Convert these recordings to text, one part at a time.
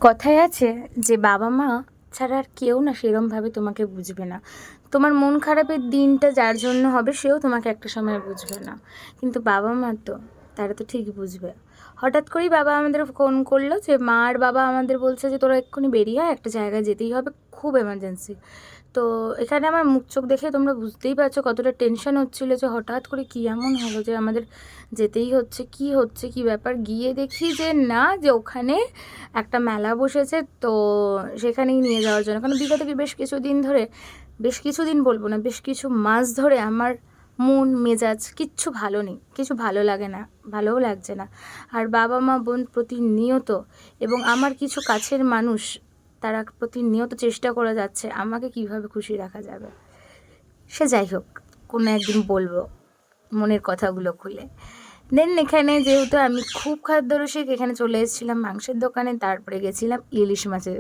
কথায় আছে যে বাবা মা ছাড়া আর কেউ না সেরমভাবে তোমাকে বুঝবে না। তোমার মন খারাপের দিনটা যার জন্য হবে সেও তোমাকে একটা সময় বুঝবে না, কিন্তু বাবা মা তো, তারা তো ঠিক বুঝবে। হঠাৎ করেই বাবা আমাদের ফোন করলো যে মা আর বাবা আমাদের বলছে যে তোরা এক্ষুনি বেরিয়ে আয়, একটা জায়গায় যেতেই হবে, খুব এমার্জেন্সি। তো এখানে আমার মুখ চোখ দেখে তোমরা বুঝতেই পারছো কতটা টেনশন হচ্ছিলো যে হঠাৎ করে কী এমন হলো যে আমাদের যেতেই হচ্ছে, কী ব্যাপার। গিয়ে দেখি যে না, যে ওখানে একটা মেলা বসেছে, তো সেখানেই নিয়ে যাওয়ার জন্য। কারণ বিগত বেশ কিছুদিন ধরে, বেশ কিছুদিন বলবো না, বেশ কিছু মাস ধরে আমার মন মেজাজ কিচ্ছু ভালো নেই, কিছু ভালো লাগে না, ভালোও লাগছে না। আর বাবা মা বোন প্রতিনিয়ত, এবং আমার কিছু কাছের মানুষ, তারা প্রতিনিয়ত চেষ্টা করে যাচ্ছে আমাকে কিভাবে খুশি রাখা যাবে। সে যাই হোক, কোনো একদিন বলবো মনের কথাগুলো খুলে। দেন এখানে যেহেতু আমি খুব খাদ্যরসিক, এখানে চলে এসেছিলাম মাংসের দোকানে, তারপরে গেছিলাম ইলিশ মাছের।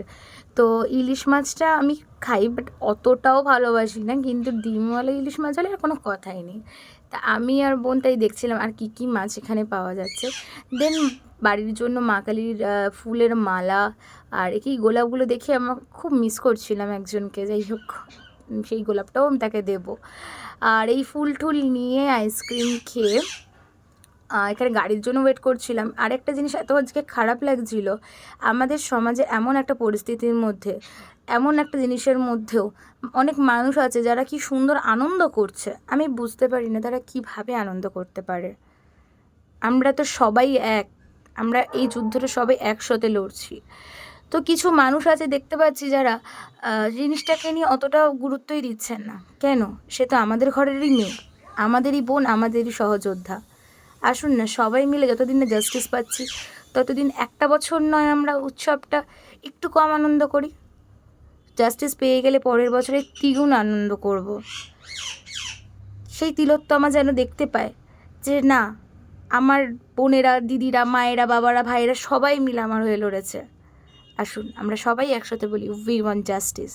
তো ইলিশ মাছটা আমি খাই, বাট অতটাও ভালোবাসি না, কিন্তু ডিমওয়ালা ইলিশ মাছ হলে আর কোনো কথাই নেই। তা আমি আর বোন তাই দেখছিলাম আর কী কী মাছ এখানে পাওয়া যাচ্ছে। দেন বাড়ির জন্য মা কালীর ফুলের মালা আর এই গোলাপগুলো দেখে আমার খুব মিস করছিলাম একজনকে। যাই হোক, সেই গোলাপটাও আমি তাকে দেবো। আর এই ফুল টুল নিয়ে আইসক্রিম খেয়ে এখানে গাড়ির জন্য ওয়েট করছিলাম। আর একটা জিনিস এত আজকে খারাপ লাগছিল, আমাদের সমাজে এমন একটা পরিস্থিতির মধ্যে, এমন একটা জিনিসের মধ্যেও অনেক মানুষ আছে যারা কি সুন্দর আনন্দ করছে। আমি বুঝতে পারি না তারা কিভাবে আনন্দ করতে পারে। আমরা তো সবাই এক, আমরা এই যুদ্ধটা সবাই একসাথে লড়ছি। তো কিছু মানুষ আছে দেখতে পাচ্ছি যারা জিনিসটাকে নিয়ে অতটা গুরুত্বই দিচ্ছেন না। কেন? সে তো আমাদের ঘরেরই মেয়ে, আমাদেরই বোন, আমাদেরই সহযোদ্ধা। আসুন না সবাই মিলে যতদিন না জাস্টিস পাচ্ছি, ততদিন একটা বছর নয় আমরা উৎসবটা একটু কম আনন্দ করি। জাস্টিস পেয়ে গেলে পরের বছরে দ্বিগুণ আনন্দ করব। সেই তিলোত্তমা যেন দেখতে পায় যে না, আমার বোনেরা, দিদিরা, মায়েরা, বাবারা, ভাইয়েরা সবাই মিলে আমার হয়ে লড়েছে। আসুন আমরা সবাই একসাথে বলি, উই ওয়ান্ট জাস্টিস।